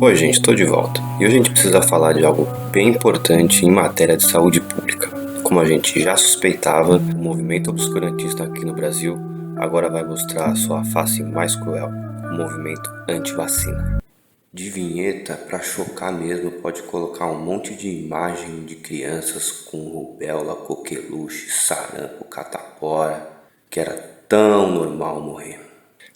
Oi gente, estou de volta. E hoje a gente precisa falar de algo bem importante em matéria de saúde pública. Como a gente já suspeitava, o movimento obscurantista aqui no Brasil agora vai mostrar a sua face mais cruel, o movimento anti-vacina. De vinheta, para chocar mesmo, pode colocar um monte de imagem de crianças com rubéola, coqueluche, sarampo, catapora, que era tão normal morrer.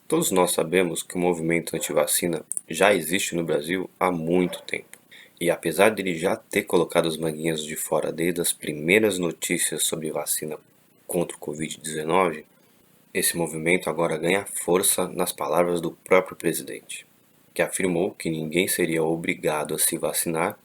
Todos nós sabemos que o movimento anti-vacina já existe no Brasil há muito tempo. E apesar dele já ter colocado as manguinhas de fora desde as primeiras notícias sobre vacina contra o Covid-19, esse movimento agora ganha força nas palavras do próprio presidente, que afirmou que ninguém seria obrigado a se vacinar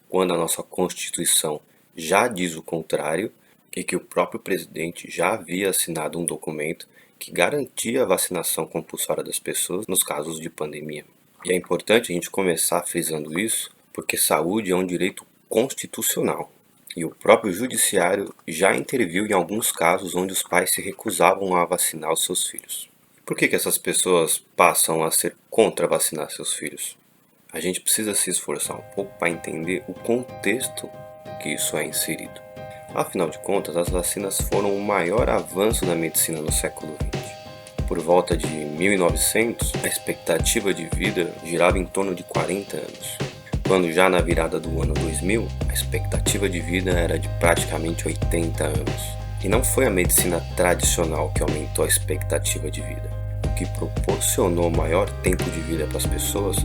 quando a nossa Constituição já diz o contrário e que o próprio presidente já havia assinado um documento que garantia a vacinação compulsória das pessoas nos casos de pandemia. E é importante a gente começar frisando isso, porque saúde é um direito constitucional. E o próprio judiciário já interviu em alguns casos onde os pais se recusavam a vacinar os seus filhos. Por que essas pessoas passam a ser contra vacinar seus filhos? A gente precisa se esforçar um pouco para entender o contexto que isso é inserido. Afinal de contas, as vacinas foram o maior avanço da medicina no século XX. Por volta de 1900, a expectativa de vida girava em torno de 40 anos, quando já na virada do ano 2000, a expectativa de vida era de praticamente 80 anos. E não foi a medicina tradicional que aumentou a expectativa de vida. O que proporcionou maior tempo de vida para as pessoas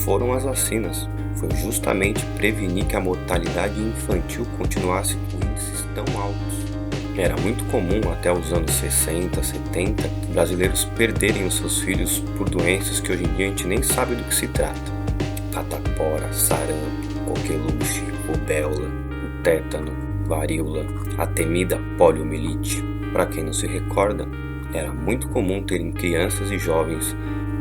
foram as vacinas. Foi justamente prevenir que a mortalidade infantil continuasse com índices tão altos. Era muito comum até os anos 60, 70, brasileiros perderem os seus filhos por doenças que hoje em dia a gente nem sabe do que se trata. Catapora, sarampo, coqueluche, rubéola, o tétano, varíola, a temida poliomielite. Para quem não se recorda, era muito comum terem crianças e jovens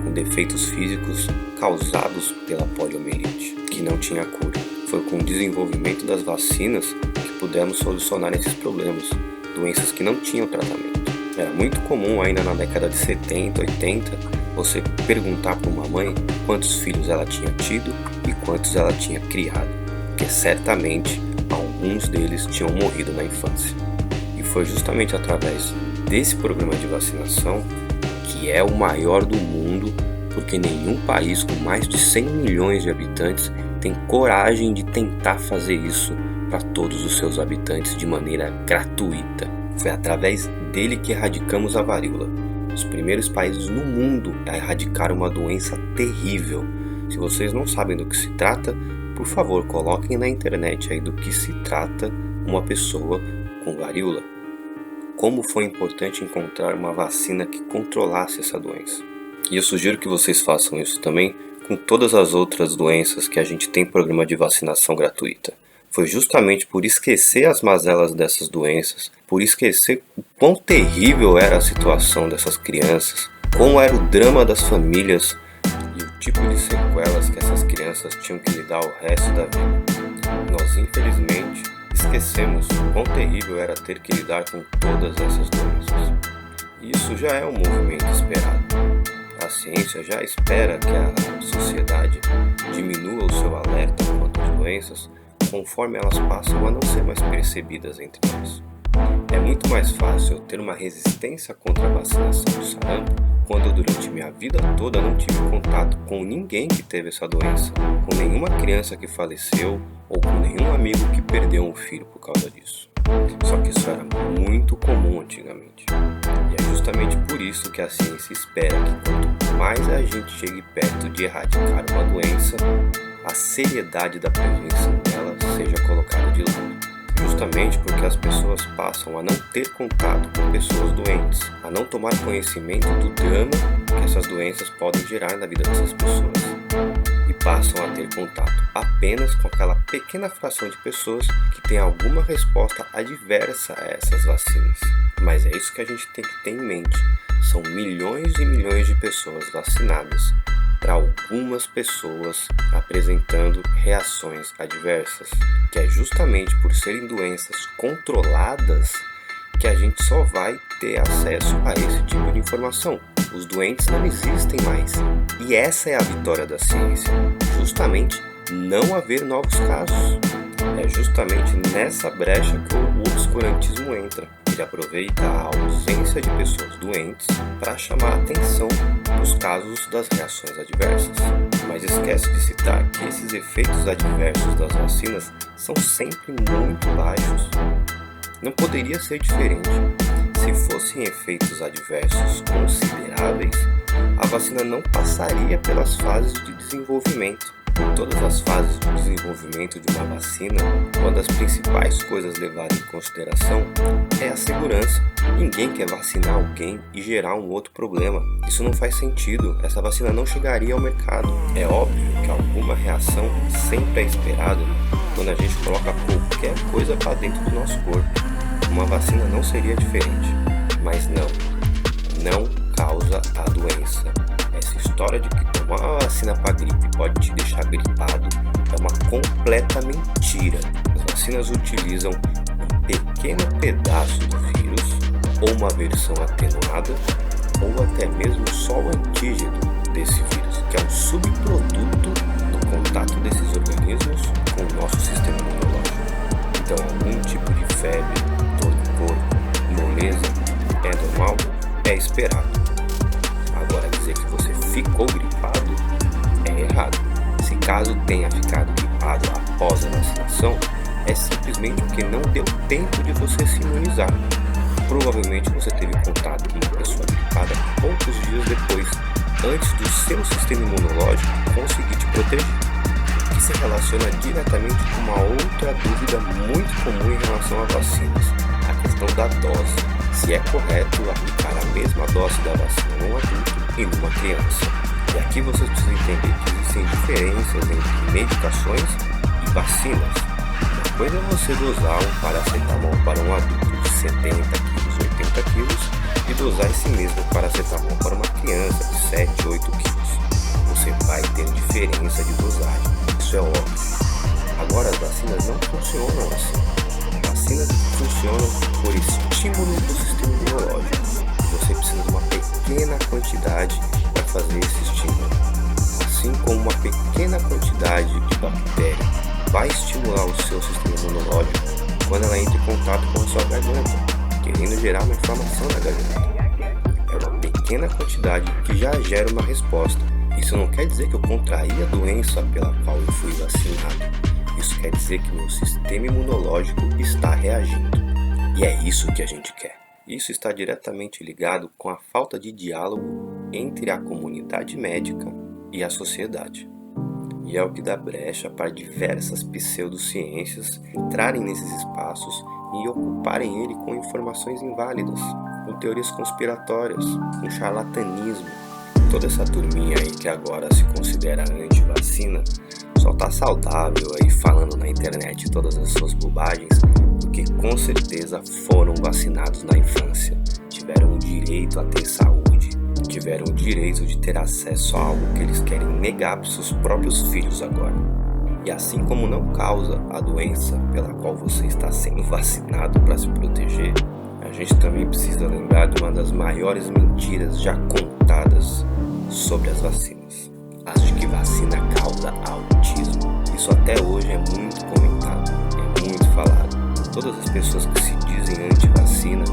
com defeitos físicos causados pela poliomielite, que não tinha cura. Foi com o desenvolvimento das vacinas que pudemos solucionar esses problemas, doenças que não tinham tratamento. Era muito comum ainda na década de 70, 80, você perguntar para uma mãe quantos filhos ela tinha tido e quantos ela tinha criado, porque certamente alguns deles tinham morrido na infância. E foi justamente através desse programa de vacinação, que é o maior do mundo, porque nenhum país com mais de 100 milhões de habitantes tem coragem de tentar fazer isso para todos os seus habitantes de maneira gratuita. Foi através dele que erradicamos a varíola. Os primeiros países no mundo a erradicar uma doença terrível. Se vocês não sabem do que se trata, por favor, coloquem na internet aí do que se trata uma pessoa com varíola. Como foi importante encontrar uma vacina que controlasse essa doença. E eu sugiro que vocês façam isso também com todas as outras doenças que a gente tem programa de vacinação gratuita. Foi justamente por esquecer as mazelas dessas doenças, por esquecer o quão terrível era a situação dessas crianças, como era o drama das famílias e o tipo de sequelas que essas crianças tinham que lidar o resto da vida. Nós, infelizmente, esquecemos o quão terrível era ter que lidar com todas essas doenças. E isso já é um movimento esperado. A ciência já espera que a sociedade diminua o seu alerta quanto às doenças, conforme elas passam a não ser mais percebidas entre nós. É muito mais fácil eu ter uma resistência contra a vacinação do sarampo quando durante minha vida toda não tive contato com ninguém que teve essa doença, com nenhuma criança que faleceu ou com nenhum amigo que perdeu um filho por causa disso. Só que isso era muito comum antigamente. E é justamente por isso que a ciência espera que quanto mais a gente chegue perto de erradicar uma doença, a seriedade da prevenção dela seja colocada de lado. Justamente porque as pessoas passam a não ter contato com pessoas doentes, a não tomar conhecimento do drama que essas doenças podem gerar na vida dessas pessoas. E passam a ter contato apenas com aquela pequena fração de pessoas que tem alguma resposta adversa a essas vacinas. Mas é isso que a gente tem que ter em mente. São milhões e milhões de pessoas vacinadas para algumas pessoas apresentando reações adversas, que é justamente por serem doenças controladas que a gente só vai ter acesso a esse tipo de informação. Os doentes não existem mais. E essa é a vitória da ciência, justamente não haver novos casos. É justamente nessa brecha que o obscurantismo entra. Ele aproveita a ausência de pessoas doentes para chamar a atenção dos casos das reações adversas. Mas esquece de citar que esses efeitos adversos das vacinas são sempre muito baixos. Não poderia ser diferente. Se fossem efeitos adversos consideráveis, a vacina não passaria pelas fases de desenvolvimento. Em todas as fases do desenvolvimento de uma vacina, uma das principais coisas levadas em consideração é a segurança. Ninguém quer vacinar alguém e gerar um outro problema. Isso não faz sentido, essa vacina não chegaria ao mercado. É óbvio que alguma reação sempre é esperada quando a gente coloca qualquer coisa para dentro do nosso corpo. Uma vacina não seria diferente, mas não causa a doença. Essa história de que tomar uma vacina para gripe pode te deixar gripado é uma completa mentira. As vacinas utilizam um pequeno pedaço do vírus, ou uma versão atenuada, ou até mesmo só o antígeno desse vírus, que é um subproduto do contato desses organismos com o nosso sistema imunológico. Então, algum tipo de febre, dor no corpo, moleza, é normal, é esperado. Agora, dizer que você ficou gripado é errado. Se caso tenha ficado gripado após a vacinação, é simplesmente porque não deu tempo de você se imunizar. Provavelmente você teve contato com uma pessoa gripada poucos dias depois, antes do seu sistema imunológico conseguir te proteger. Que se relaciona diretamente com uma outra dúvida muito comum em relação a vacinas, a questão da dose. Se é correto aplicar a mesma dose da vacina num adulto e numa criança. E aqui vocês precisam entender que existem diferenças entre medicações e vacinas. Uma coisa é você dosar um paracetamol para um adulto de 70 quilos, 80 quilos e dosar esse mesmo paracetamol para uma criança de 7, 8 quilos. Você vai ter diferença de dosagem, isso é óbvio. Agora as vacinas não funcionam assim. Vacinas funcionam por estímulo do sistema imunológico. Você precisa de uma pequena quantidade para fazer esse estímulo. Assim como uma pequena quantidade de bactéria vai estimular o seu sistema imunológico quando ela entra em contato com a sua garganta, querendo gerar uma inflamação na garganta. É uma pequena quantidade que já gera uma resposta. Isso não quer dizer que eu contraí a doença pela qual eu fui vacinado. Isso quer dizer que meu sistema imunológico está reagindo. E é isso que a gente quer. Isso está diretamente ligado com a falta de diálogo entre a comunidade médica e a sociedade. E é o que dá brecha para diversas pseudociências entrarem nesses espaços e ocuparem ele com informações inválidas, com teorias conspiratórias, com charlatanismo. Toda essa turminha aí que agora se considera anti-vacina só tá saudável aí falando na internet todas as suas bobagens porque com certeza foram vacinados na infância, tiveram o direito a ter saúde, tiveram o direito de ter acesso a algo que eles querem negar para seus próprios filhos agora. E assim como não causa a doença pela qual você está sendo vacinado para se proteger, a gente também precisa lembrar de uma das maiores mentiras já contadas sobre as vacinas. As de que vacina causa autismo. Isso até hoje é muito comentado, é muito falado. Todas as pessoas que se dizem anti-vacina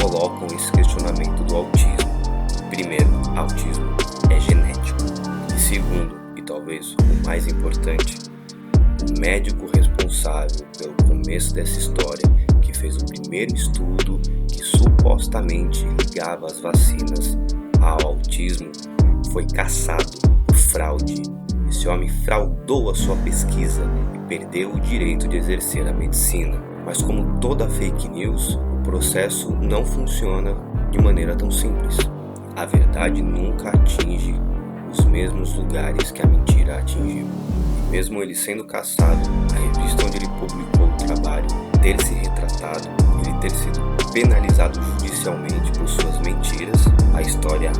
colocam esse questionamento do autismo. Primeiro, autismo é genético. E segundo, e talvez o mais importante, o médico responsável pelo começo dessa história, que fez o primeiro estudo que supostamente ligava as vacinas ao autismo, foi cassado por fraude. Esse homem fraudou a sua pesquisa e perdeu o direito de exercer a medicina. Mas como toda fake news, o processo não funciona de maneira tão simples. A verdade nunca atinge os mesmos lugares que a mentira atingiu. E mesmo ele sendo cassado, a revista onde ele publicou o trabalho ter se retratado, ele ter sido penalizado judicialmente por suas mentiras, a história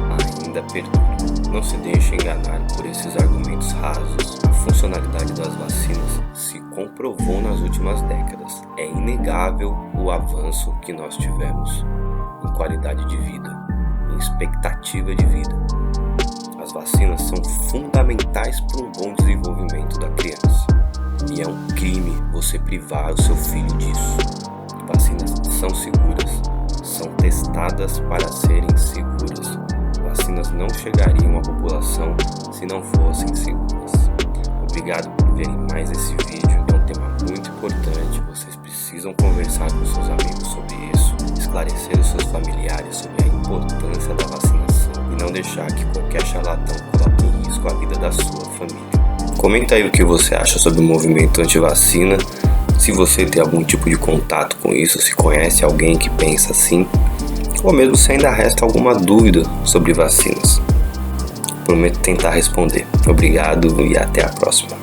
ainda perdura. Não se deixe enganar por esses argumentos rasos. A funcionalidade das vacinas se comprovou nas últimas décadas. É inegável o avanço que nós tivemos em qualidade de vida, em expectativa de vida. As vacinas são fundamentais para um bom desenvolvimento da criança. E é um crime você privar o seu filho disso. Vacinas são seguras, são testadas para serem seguras. Vacinas não chegariam à população se não fossem seguras. Obrigado por verem mais esse vídeo. É um tema muito importante. Vocês precisam conversar com seus amigos sobre isso, esclarecer os seus familiares sobre a importância da vacinação e não deixar que qualquer charlatão coloque em risco a vida da sua família. Comenta aí o que você acha sobre o movimento anti-vacina, se você tem algum tipo de contato com isso, se conhece alguém que pensa assim, ou mesmo se ainda resta alguma dúvida sobre vacinas. Prometo tentar responder. Obrigado e até a próxima.